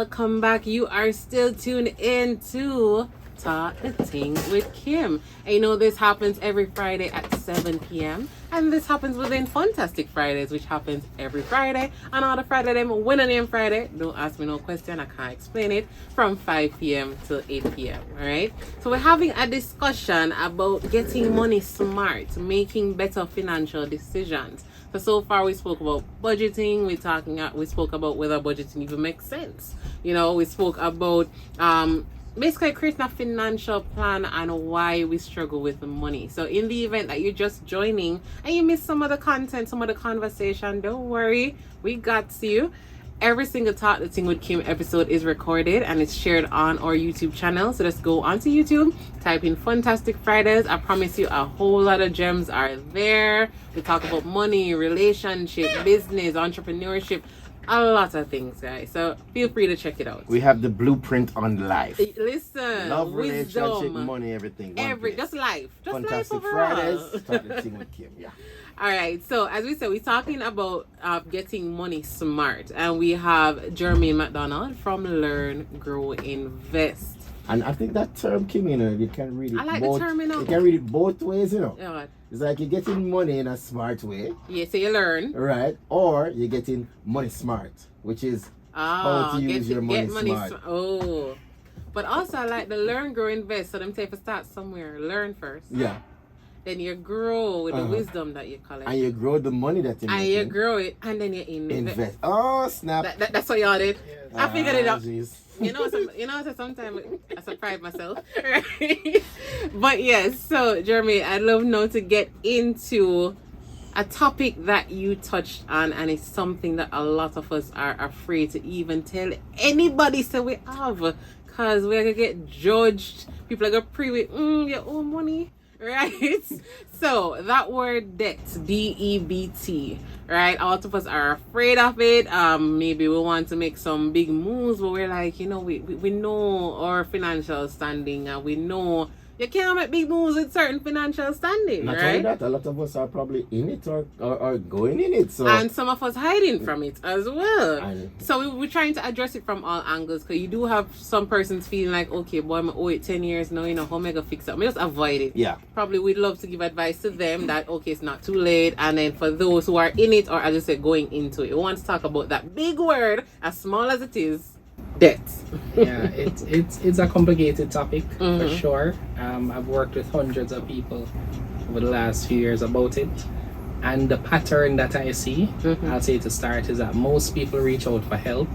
welcome back. You are still tuned in to Talk the Ting with Kim. And you know this happens every Friday at 7 p.m. And this happens within Funtastic Fridays, which happens every Friday. And all the Friday them winning name Friday. Don't ask me no question, I can't explain it. From 5 p.m. till 8 p.m. Alright? So we're having a discussion about getting money smart, making better financial decisions. So far we spoke about budgeting, we spoke about whether budgeting even makes sense. You know, we spoke about basically creating a financial plan and why we struggle with the money. So in the event that you're just joining and you miss some of the content, some of the conversation, don't worry, we got you. Every single Talk the Ting with Kim episode is recorded and it's shared on our YouTube channel. So just go onto YouTube, type in Funtastic Fridays. I promise you a whole lot of gems are there. We talk about money, relationship, business, entrepreneurship, a lot of things, guys. So feel free to check it out. We have the blueprint on life. Listen, love, wisdom, relationship, money, everything. Just life. Just Fantastic life overall. Fridays. Talk the Ting with Kim. Yeah. All right, so as we said, we're talking about getting money smart, and we have Jermaine McDonald from Learn, Grow, Invest. And I think that term, Kimmie, you know, you can read it. I like both, the term, you know. You can read it both ways, you know. Yeah. It's like you're getting money in a smart way. Yeah, so you learn. Right. Or you're getting money smart, which is how to use your money smart. Oh. But also I like the Learn, Grow, Invest. So them say if you start somewhere, learn first. Yeah. Then you grow with the wisdom that you collect. And you grow the money that you make. And you grow it, and then you invest. Oh, snap. That's what y'all did. Yes. I figured it out. Geez. You know, sometimes I surprise myself. Right? But yes, so Jeremy, I'd love now to get into a topic that you touched on, and it's something that a lot of us are afraid to even tell anybody so we have, because we're going to get judged. People are going to pray with your own money. Right? So that word debt, D-E-B-T, right? A lot of us are afraid of it. Maybe we want to make some big moves, but we're like, you know, we know our financial standing, and we know you can't make big moves with certain financial standing. Not right? only that, a lot of us are probably in it or going in it. So and some of us hiding from it as well. So we're trying to address it from all angles, because you do have some persons feeling like, okay, boy, I'm owe it 10 years now, you know, how am I gonna fix it? I'm just avoid it. Yeah. Probably we'd love to give advice to them that, okay, it's not too late. And then for those who are in it, or as I said, going into it, we want to talk about that big word, as small as it is, debt. Yeah, it's a complicated topic for sure. I've worked with hundreds of people over the last few years about it, and the pattern that I see, I'll say to start, is that most people reach out for help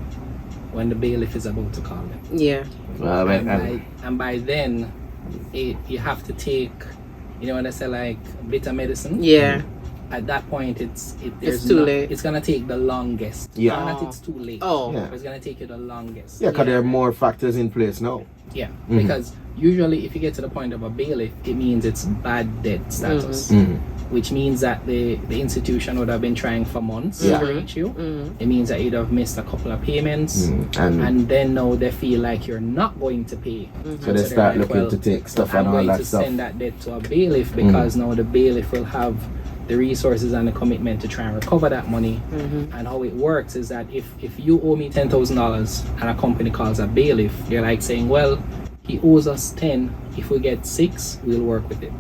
when the bailiff is about to call them. Yeah. And by then, you have to take, you know, when I say like bitter medicine. Yeah. At that point, it's too late. It's gonna take the longest. Yeah. Not that it's too late. Oh. Yeah. It's gonna take you the longest. Yeah, because there are more factors in place now. Yeah. Because usually, if you get to the point of a bailiff, it means it's bad debt status, which means that the institution would have been trying for months to reach you. It means that you'd have missed a couple of payments, and then now they feel like you're not going to pay. So they start like, looking to take stuff and all that stuff. I'm going to send that debt to a bailiff, because now the bailiff will have the resources and the commitment to try and recover that money. And how it works is that if you owe me $10,000 and a company calls a bailiff, they're like saying, well, he owes us 10. If we get 6, we'll work with it.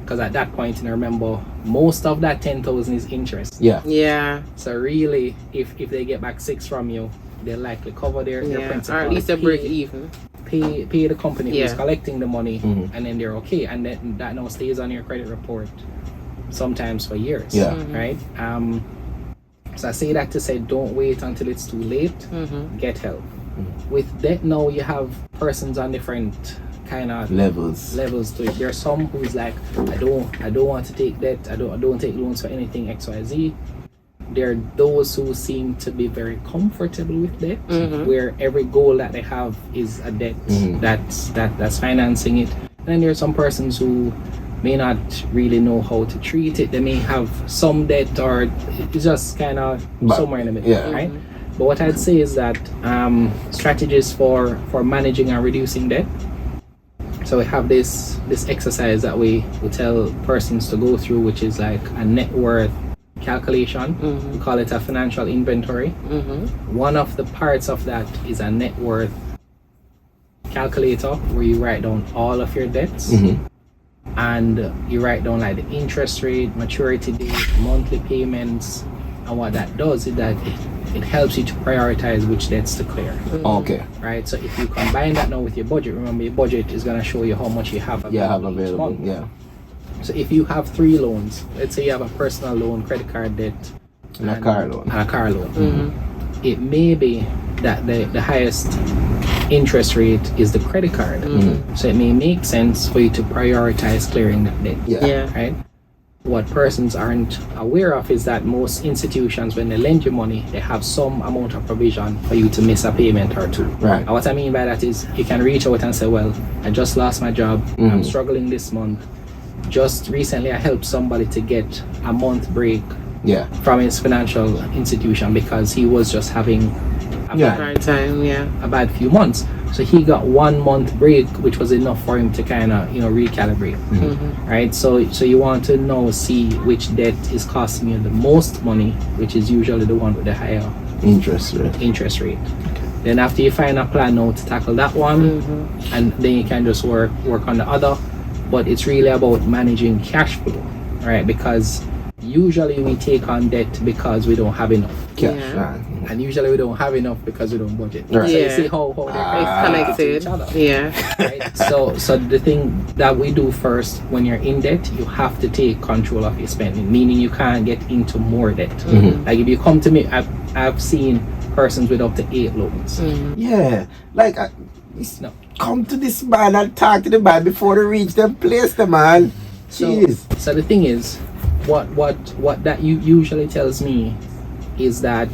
Because at that point, and remember, most of that 10,000 is interest. Yeah. So really, if they get back 6 from you, they'll likely cover their principal. Or at least a break even. Pay the company who's collecting the money, and then they're okay. And then that now stays on your credit report, sometimes for years. Right? So I say that to say, don't wait until it's too late. Get help. With debt now, you have persons on different kind of levels to it. There's some who's like, I don't want to take debt. I don't take loans for anything XYZ. There are those who seem to be very comfortable with debt, where every goal that they have is a debt that's financing it. And then there are some persons who may not really know how to treat it. They may have some debt, or it's just kind of somewhere in the middle, right? But what I'd say is that strategies for managing and reducing debt. So we have this exercise that we tell persons to go through, which is like a net worth calculation. We call it a financial inventory. One of the parts of that is a net worth calculator where you write down all of your debts. And you write down like the interest rate, maturity date, monthly payments, and what that does is that it helps you to prioritize which debts to clear. Okay. Right. So if you combine that now with your budget, remember your budget is gonna show you how much you have available. Each month. Yeah. So if you have 3 loans, let's say you have a personal loan, credit card debt, and a car loan. And a car loan. It may be that the highest interest rate is the credit card. So it may make sense for you to prioritize clearing that debt. Yeah. Right? What persons aren't aware of is that most institutions, when they lend you money, they have some amount of provision for you to miss a payment or two. Right. And what I mean by that is you can reach out and say, well, I just lost my job. I'm struggling this month. Just recently I helped somebody to get a month break from his financial institution because he was just having a hard time, a bad few months. So he got 1 month break, which was enough for him to kind of, recalibrate. Right? So you want to now see which debt is costing you the most money, which is usually the one with the higher interest rate. Then after you find a plan now to tackle that one, and then you can just work on the other. But it's really about managing cash flow, right? Because usually we take on debt because we don't have enough cash, and usually we don't have enough because we don't budget. Right. So you see how they're connected to each other. Right? So the thing that we do first when you're in debt, you have to take control of your spending, meaning you can't get into more debt. Like if you come to me, I've seen persons with up to 8 loans. Like come to this man and talk to the man before they reach them place, the man. Jeez. So the thing is, what that you usually tells me is that,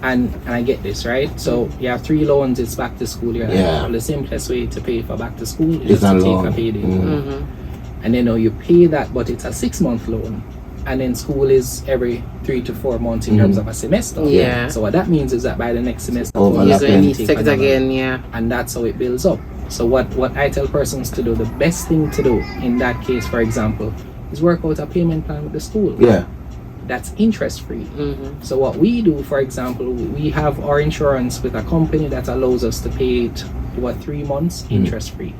and I get this, right? So you have 3 loans, it's back to school. You're like, the simplest way to pay for back to school is to take a payday loan. And then you pay that, but it's a 6-month loan. And then school is every 3 to 4 months in terms of a semester. So what that means is that by the next semester, you're going to need to take it again. And that's how it builds up. So what I tell persons to do, the best thing to do in that case, for example, is work out a payment plan with the school. That's interest free. So what we do, for example, we have our insurance with a company that allows us to pay it 3 months interest free.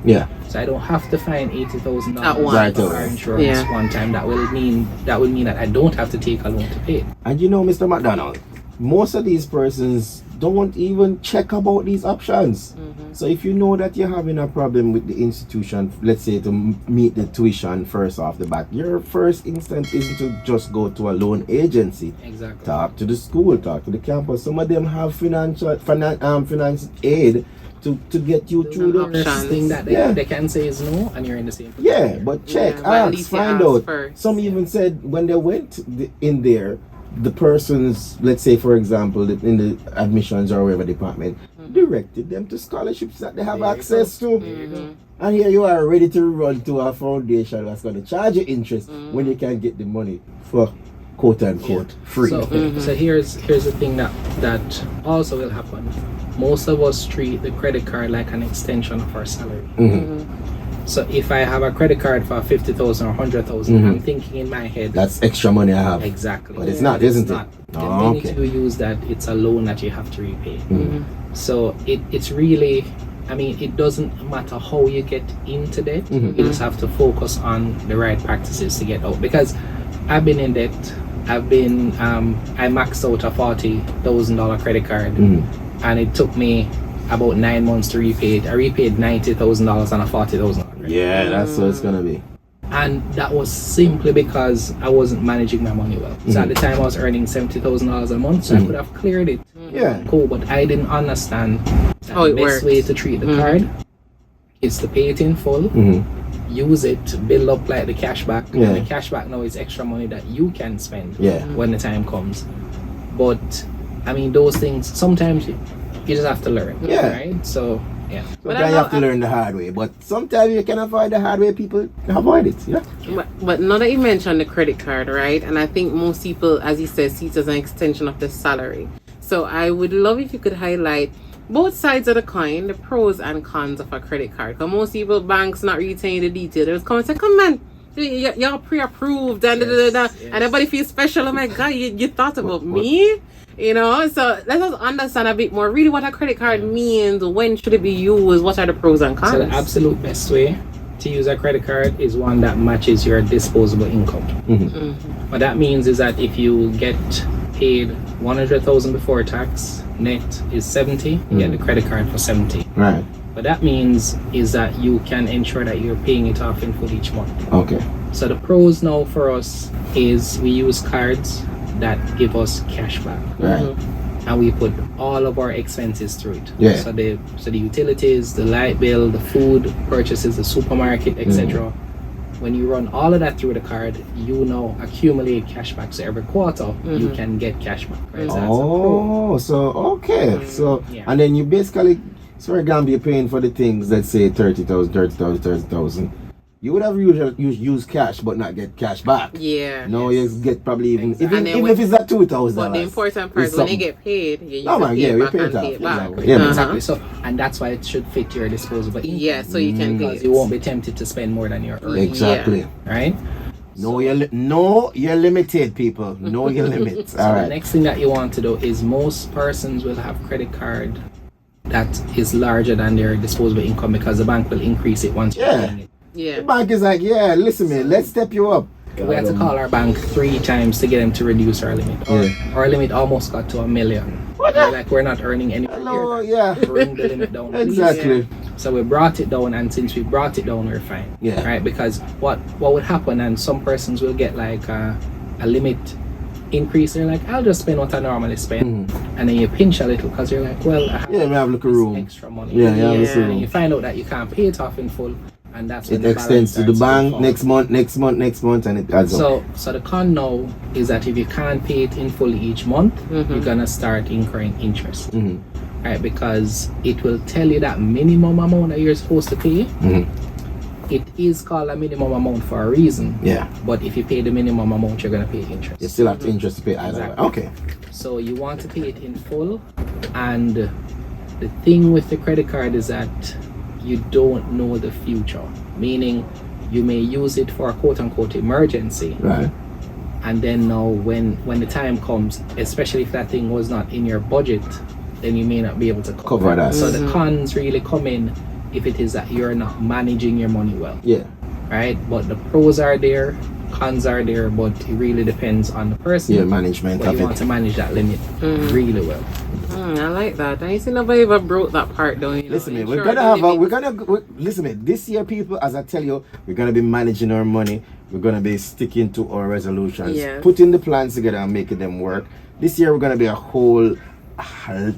So I don't have to find $80,000 for our insurance one time. That will mean that I don't have to take a loan to pay it. And Mr. McDonald, most of these persons don't even check about these options. So if you know that you're having a problem with the institution, let's say to meet the tuition first off the bat, your first instinct isn't to just go to a loan agency. Exactly. Talk to the school, talk to the campus. Some of them have finance aid to get you through the first thing that they can say is no, and you're in the same position. But check, ask, find out. First. Some even said when they went in there, the persons, let's say for example in the admissions or whatever department, directed them to scholarships that they have access to. And here you are ready to run to a foundation that's going to charge you interest when you can get the money for quote unquote free. So here's the thing that also will happen. Most of us treat the credit card like an extension of our salary. So if I have a credit card for 50,000 or 100,000, I'm thinking in my head, that's extra money I have. Exactly. But it's not, isn't it? The minute you use that, it's a loan that you have to repay. So it's really, it doesn't matter how you get into debt. You just have to focus on the right practices to get out. Because I've been in debt. I maxed out a $40,000 credit card, and it took me about 9 months to repay it. I repaid $90,000 on a $40,000. Yeah, that's what it's gonna be. And that was simply because I wasn't managing my money well. So at the time I was earning $70,000 a month, so I could have cleared it. Cool, but I didn't understand that the best way to treat the card is to pay it in full, use it to build up like the cashback. And the cashback now is extra money that you can spend when the time comes. But those things sometimes you just have to learn. Right? So sometimes you have to learn the hard way, but sometimes you can avoid the hard way, people avoid it. But now that you mentioned the credit card, right? And I think most people, as you said, see it as an extension of the salary. So I would love if you could highlight both sides of the coin, the pros and cons of a credit card. Because most people, banks not really telling you the detail. They just come and say, come man, You're pre-approved and and everybody feels special. Oh my God, you thought about me? You know, so let us understand a bit more really what a credit card means, when should it be used, what are the pros and cons. So the absolute best way to use a credit card is one that matches your disposable income. What that means is that if you get paid 100,000 before tax, net is 70, you get the credit card for 70. Right. What that means is that you can ensure that you're paying it off in full each month. Okay. So the pros now for us is we use cards that give us cash back. Right. And we put all of our expenses through it. Yeah. So the utilities, the light bill, the food purchases, the supermarket, etc. When you run all of that through the card, you now accumulate cash back. So every quarter you can get cash back. Right? So okay. So and then you basically, so for example, you're paying for the things, let's say 30,000. You would have use cash but not get cash back. Yeah. No, you get probably even Exactly. if it's at $2,000. But the important part is when you get paid, you pay it back. Exactly. So, and that's why it should fit your disposable income. Yeah, so you can pay because you won't be tempted to spend more than you're earning. Exactly. Right? You're limited, people. Know your limits. So the next thing that you want to do is most persons will have credit card that is larger than their disposable income because the bank will increase it once you're paying it. Yeah. The bank is like, listen, man, let's step you up. We had to call our bank 3 times to get them to reduce our limit. Our limit almost got to $1 million. We're not earning any. Bring the limit down. Exactly. So we brought it down, and since we brought it down, we're fine. Yeah. Right? Because what would happen, and some persons will get like a limit increase. They're like, I'll just spend what I normally spend, and then you pinch a little because you're like, well, I have a little room, extra money. And you find out that you can't pay it off in full. And that's when it extends to the bank next month, and it adds up. So the con now is that if you can't pay it in full each month, you're gonna start incurring interest, right? Because it will tell you that minimum amount that you're supposed to pay. It is called a minimum amount for a reason. Yeah. But if you pay the minimum amount, you're gonna pay interest. You still have interest to pay either way. Okay. So you want to pay it in full, and the thing with the credit card is that you don't know the future, meaning you may use it for a quote-unquote emergency, right? And then now when the time comes, especially if that thing was not in your budget, then you may not be able to cover that. So the cons really come in if it is that you're not managing your money well. Yeah. Right? But the pros are there, cons are there, but it really depends on the person. Yeah, management but you want to manage that limit really well. I like that. I ain't seen nobody ever broke that part down. Listen, man, listen, man, this year, people, as I tell you, we're gonna be managing our money. We're gonna be sticking to our resolutions, putting the plans together and making them work. This year, we're gonna be a whole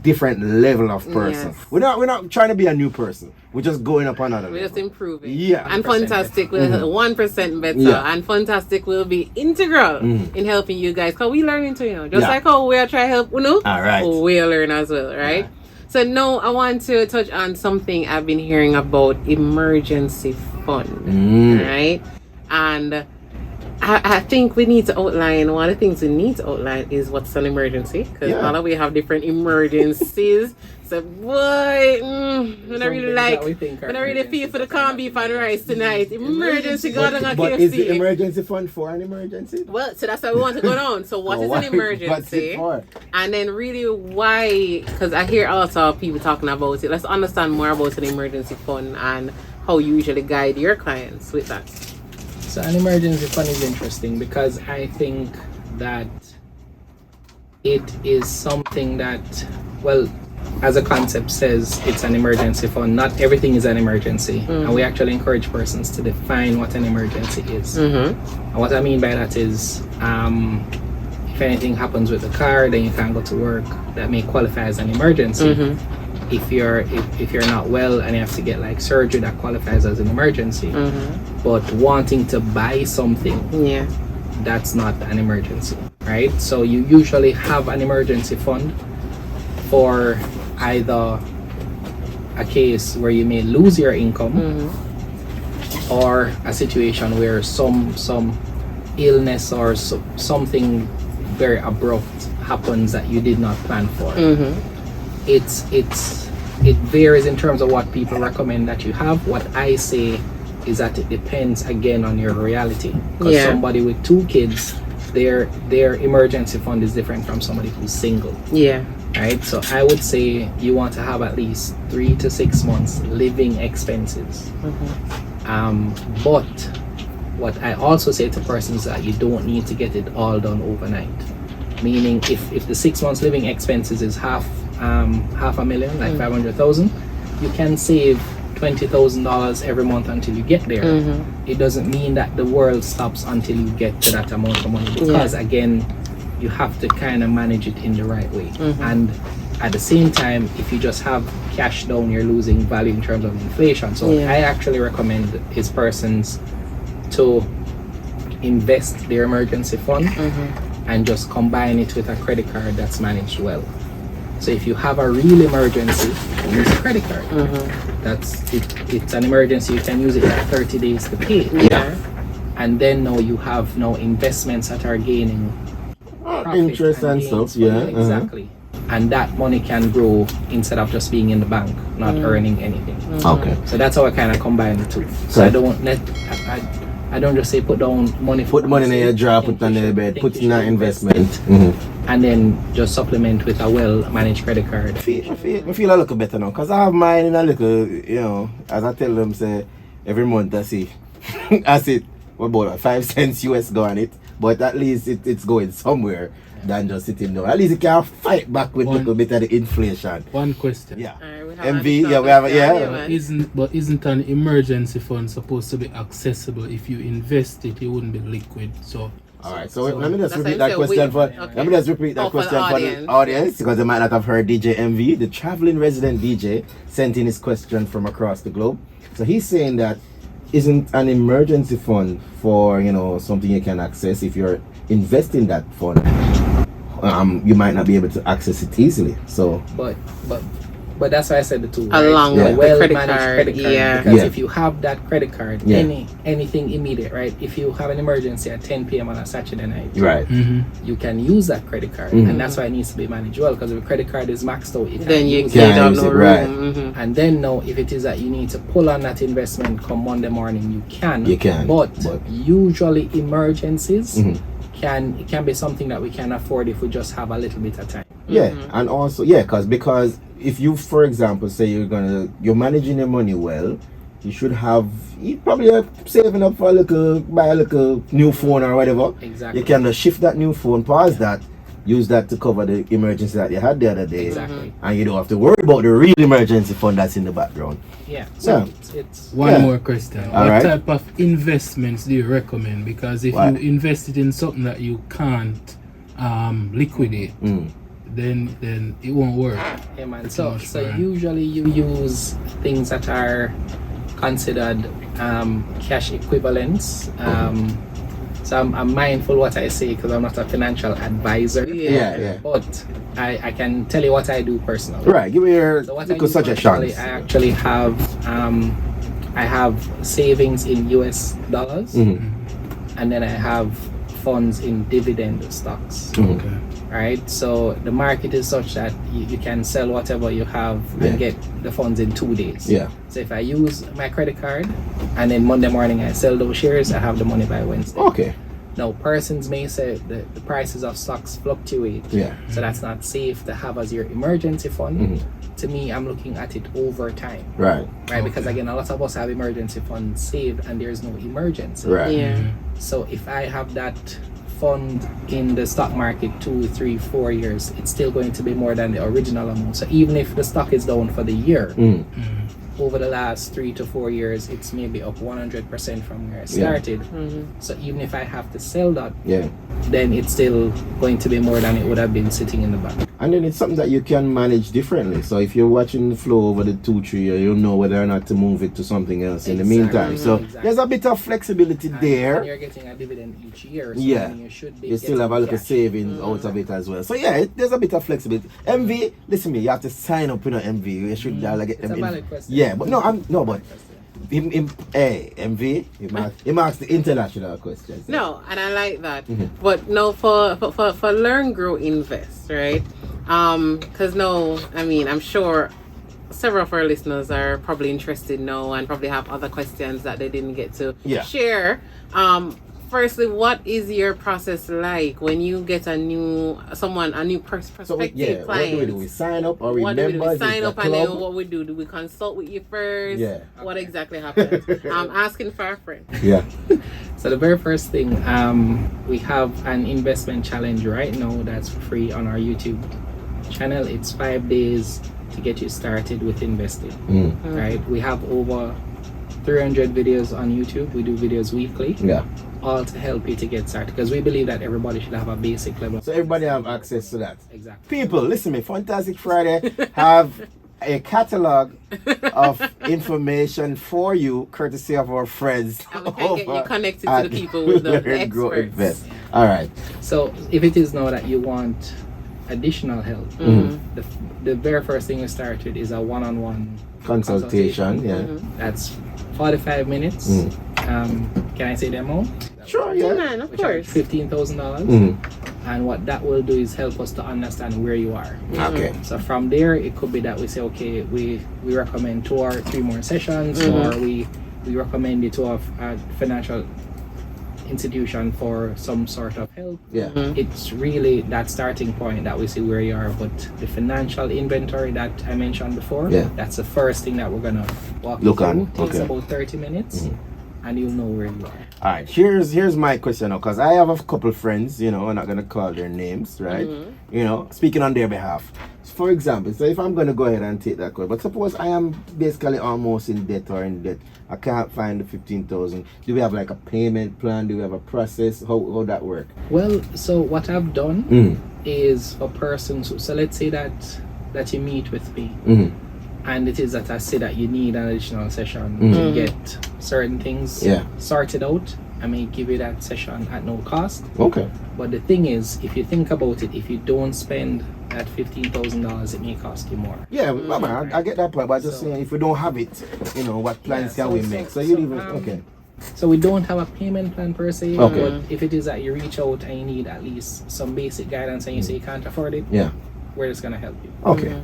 different level of person. We're not trying to be a new person. We're just going up another level. We're just improving. Yeah. And Funtastic will 1% better. Yeah. And Funtastic will be integral in helping you guys. Because we learning too, just like how we are trying to help all right. We'll learn as well, right? So now I want to touch on something I've been hearing about, emergency fund, right? And I think we need to outline, one of the things we need to outline is what's an emergency, because all of we have different emergencies. So boy, I really feel for the corned beef and rice tonight. Emergency got on a KFC. But is the emergency fund for an emergency? Well, so that's why we want to go down. So what is an emergency? What's it for? And then really why, because I hear also people talking about it. Let's understand more about an emergency fund and how you usually guide your clients with that. So an emergency fund is interesting because I think that it is something that, well, as a concept says, it's an emergency fund. Not everything is an emergency. And we actually encourage persons to define what an emergency is. And what I mean by that is, if anything happens with the car, then you can't go to work, that may qualify as an emergency. If you're not well and you have to get like surgery, that qualifies as an emergency. But wanting to buy something, that's not an emergency, right? So you usually have an emergency fund for either a case where you may lose your income or a situation where some illness or something very abrupt happens that you did not plan for. It varies in terms of what people recommend that you have. What I say is that it depends again on your reality. Because somebody with 2 kids, their emergency fund is different from somebody who's single. Yeah. Right? So I would say you want to have at least 3 to 6 months living expenses. But what I also say to persons that you don't need to get it all done overnight. Meaning if the 6 months living expenses is half a million, like 500,000, you can save $20,000 every month until you get there. It doesn't mean that the world stops until you get to that amount of money, because again, you have to kind of manage it in the right way. And at the same time, if you just have cash down, you're losing value in terms of inflation. So I actually recommend his persons to invest their emergency fund and just combine it with a credit card that's managed well. So if you have a real emergency, use a credit card. That's it. It's an emergency. You can use it for 30 days to pay. And then now you have investments that are gaining interest and stuff. Exactly. And that money can grow instead of just being in the bank, not earning anything. Okay. So that's how I kind of combine the two. So I don't just say put down money. Put money in your jar, put it on the bed, put in an investment. And then just supplement with a well-managed credit card. I feel a little better now, because I have mine in a little, as I tell them, say, every month I see, what about 5 cents US go on it, but at least it's going somewhere than just sitting down. At least it can fight back with a little bit of the inflation. One question. Yeah. MV, we have Isn't an emergency fund supposed to be accessible? If you invest it, it wouldn't be liquid. So alright, so let me just repeat that question for the audience, because they might not have heard DJ MV, the traveling resident DJ, sent in his question from across the globe. So he's saying that isn't an emergency fund for something you can access. If you're investing that fund, you might not be able to access it easily. So but that's why I said the two, along with well the managed credit card. Because if you have that credit card, anything immediate, right? If you have an emergency at 10 p.m. on a Saturday night, right, you can use that credit card, and that's why it needs to be managed well. Because if a credit card is maxed out, then you can't use it, right? And then now, if it is that you need to pull on that investment come Monday morning, you can. But usually emergencies can be something that we can afford if we just have a little bit of time. And also because if you, for example, say you're managing your money well, you probably are saving up for buy a little new phone or whatever. Exactly. You can just shift that new phone, pause that, use that to cover the emergency that you had the other day. Exactly. And you don't have to worry about the real emergency fund that's in the background. So it's one more question. What type of investments do you recommend? Because if you invest it in something that you can't liquidate, then it won't work. Yeah, man. So usually you use things that are considered cash equivalents. So I'm mindful what I say because I'm not a financial advisor. But I can tell you what I do personally. Right. Give me your suggestions. I actually have I have savings in US dollars, and then I have funds in dividend stocks. Okay. Right, so the market is such that you can sell whatever you have and get the funds in 2 days. So if I use my credit card and then Monday morning I sell those shares, I have the money by Wednesday. Okay. Now persons may say that the prices of stocks fluctuate, so that's not safe to have as your emergency fund. To me, I'm looking at it over time. Right, because again, a lot of us have emergency funds saved and there's no emergency. So if I have that fund in the stock market 2, 3, 4 years, it's still going to be more than the original amount. So even if the stock is down for the year, over the last 3 to 4 years, it's maybe up 100% from where I started. So even if I have to sell that, then it's still going to be more than it would have been sitting in the bank. And then it's something that you can manage differently. So if you're watching the flow over the 2-3 years, you'll know whether or not to move it to something else in the meantime. So there's a bit of flexibility there. And you're getting a dividend each year, so you should be. You still have a little savings out of it as well. So there's a bit of flexibility. MV, listen to me, you have to sign up in MV. You should get them. It's a valid question. Yeah, but MV, he marks the international questions. No, and I like that. But no, for learn, grow, invest, right? Because I'm sure several of our listeners are probably interested now and probably have other questions that they didn't get to share. Firstly, what is your process like when you get a new prospective client? What do we do? We sign up or we members? We sign up and then what we do? Do we consult with you first? Yeah. What exactly happens? I'm asking for a friend. Yeah. So the very first thing, we have an investment challenge right now that's free on our YouTube channel. It's 5 days to get you started with investing. Right? We have over 300 videos on YouTube. We do videos weekly. Yeah. All to help you to get started, because we believe that everybody should have a basic level. So everybody have access to that. Exactly. People, listen to me. Fantastic Friday have a catalog of information for you, courtesy of our friends. And we can get you connected to the people with the experts. All right. So if it is now that you want additional help, the very first thing we start with is a one-on-one consultation. Yeah. That's 45 minutes. Can I say the amount? Sure, yeah. Man, of course. $15,000. And what that will do is help us to understand where you are. Okay. So from there, it could be that we say, okay, we recommend 2 or 3 more sessions, or we recommend you to a financial institution for some sort of help. Yeah. It's really that starting point that we see where you are. But the financial inventory that I mentioned before, that's the first thing that we're gonna look through. It takes about 30 minutes. And you'll know where you are. All right, here's my question now, because I have a couple friends, I'm not going to call their names, right? Speaking on their behalf. For example, so if I'm going to go ahead and take that call, but suppose I am basically almost in debt, I can't find the 15,000. Do we have like a payment plan? Do we have a process? How that work? Well, so what I've done is for persons, so let's say that you meet with me. And it is that I say that you need an additional session to get certain things sorted out. I may give you that session at no cost. Okay. But the thing is, if you think about it, if you don't spend that $15,000, it may cost you more. Yeah, I get that point, but just saying, if we don't have it, what plans can we make? So you even okay. So we don't have a payment plan per se. Okay. But if it is that you reach out and you need at least some basic guidance and you say you can't afford it, we're just gonna help you. Okay.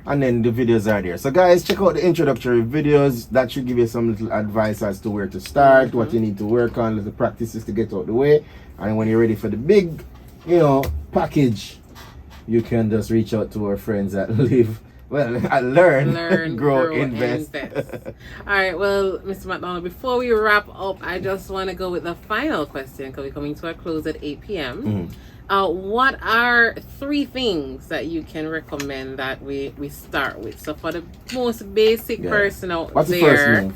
And then the videos are there. So guys, check out the introductory videos. That should give you some little advice as to where to start, what you need to work on, little practices to get out the way. And when you're ready for the big, package, you can just reach out to our friends that live, learn, grow, invest. All right, well, Mr. McDonald, before we wrap up, I just want to go with the final question, because we're coming to a close at 8 p.m. What are 3 things that you can recommend that we start with? So for the most basic person out there,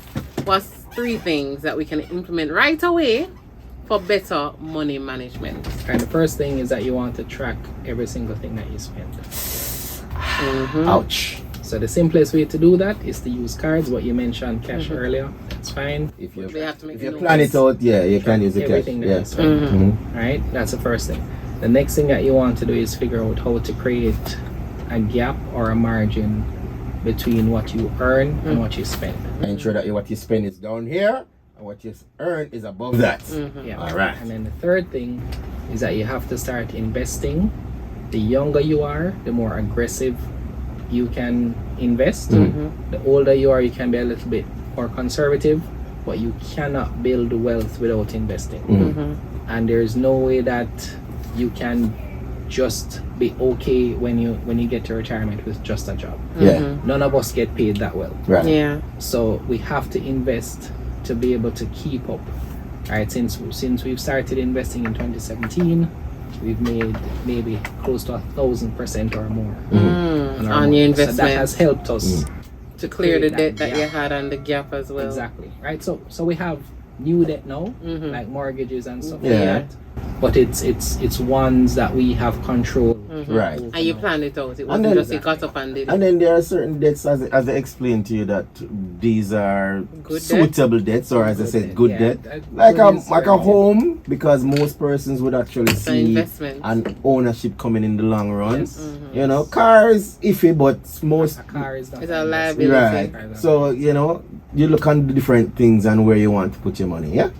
what's 3 things that we can implement right away for better money management? And the first thing is that you want to track every single thing that you spend. Ouch. So the simplest way to do that is to use cards. What you mentioned, cash earlier, that's fine. If you plan it out, you can use the cash. Everything that you spend. Right? That's the first thing. The next thing that you want to do is figure out how to create a gap or a margin between what you earn and what you spend. Ensure that what you spend is down here and what you earn is above that. All right. And then the third thing is that you have to start investing. The younger you are, the more aggressive you can invest. The older you are, you can be a little bit more conservative, but you cannot build wealth without investing. And there's no way that you can just be okay when you get to retirement with just a job. None of us get paid that well. Right. So we have to invest to be able to keep up. Alright, since we've started investing in 2017, we've made maybe close to 1,000% or more on your investment. So that has helped us to clear the debt that you had and the gap as well. Exactly. Right. So we have new debt now, like mortgages and stuff like that. But it's ones that we have control. Right. And you planned it out. It wasn't just you got up and did it. And then there are certain debts, as I explained to you, that these are good suitable debts, or as I said, good debt. Like a home, because most persons would actually see an ownership coming in the long run. Cars iffy, but most a car is not it's a liability. Right. So you look on the different things and where you want to put your money. Yeah.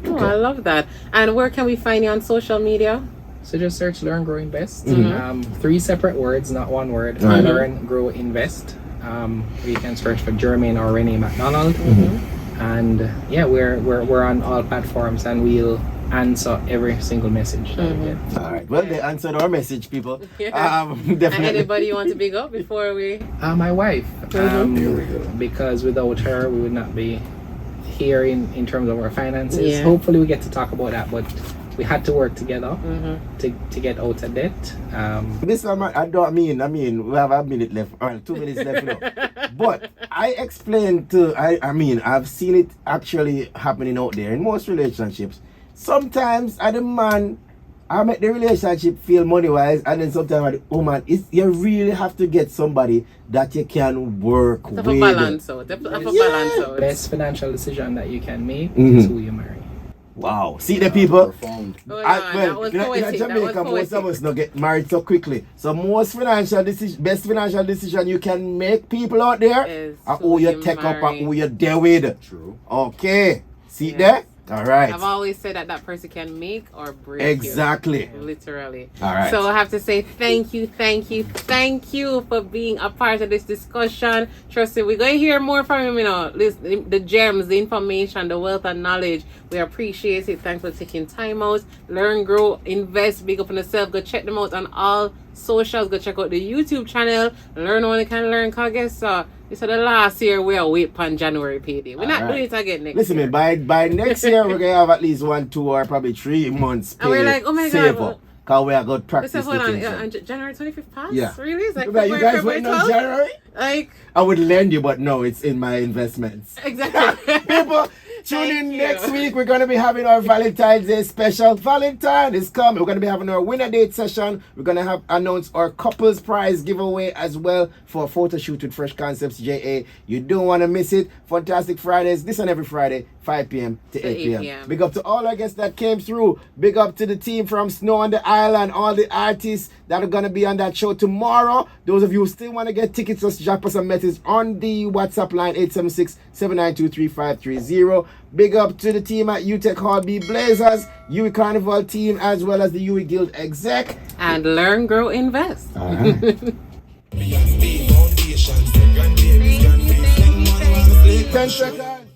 Oh, I love that. And where can we find you on social media? So just search Learn, Grow, Invest. 3 separate words, not one word. Learn, Grow, Invest. You can search for Jermaine or Renee McDonald. And yeah, we're on all platforms, and we'll answer every single message that we get. All right. Well, they answered our message, people. And Definitely. anybody you want to big up before we? My wife. Here we go. Because without her, we would not be here in terms of our finances. Yeah. Hopefully, we get to talk about that, but we had to work together to get out of debt. This one, I mean, we have a minute left, or 2 minutes left now. But I explained I've seen it actually happening out there in most relationships. Sometimes at the man, I make the relationship feel money-wise, and then sometimes at the woman, you really have to get somebody that you can work with. Have a balance out. Best financial decision that you can make is who you marry. Wow. See the people? that was poetic. In Jamaica, most of us don't get married so quickly. So best financial decision you can make, people out there, are who you take up and who you're there with. True. Okay. See there? All right. I've always said that person can make or break exactly. you. Literally. All right. So I have to say thank you for being a part of this discussion. Trust me, we're going to hear more from him, the gems, the information, the wealth and knowledge. We appreciate it. Thanks for taking time out. Learn, grow, invest, big up on yourself. Go check them out on all socials. Go check out the YouTube channel. Learn what you can learn. Cause guess this is the last year we are waiting on January payday. We're not doing it again next year. Listen, by next year we're gonna have at least 1, 2, or probably 3 months. And we're like, oh my God. Cause we are going to practice. Hold on, January 25th passed? Yeah. Really? It's like you guys waiting on January? Like, I would lend you, but no, it's in my investments. Exactly. People, tune in next week. We're going to be having our Valentine's Day special. Valentine is coming. We're going to be having our winner date session. We're going to announce our couples prize giveaway as well for a photo shoot with Fresh Concepts JA. You don't want to miss it. Fantastic Fridays. This on every Friday, 5 p.m. to 8 p.m. Big up to all our guests that came through. Big up to the team from Snow on the Island, all the artists that are going to be on that show tomorrow. Those of you who still want to get tickets, just drop us a message on the WhatsApp line 876-792-3530. Big up to the team at UTech Hall B Blazers, UE Carnival team, as well as the UE Guild exec. And Learn, Grow, Invest. Thank you.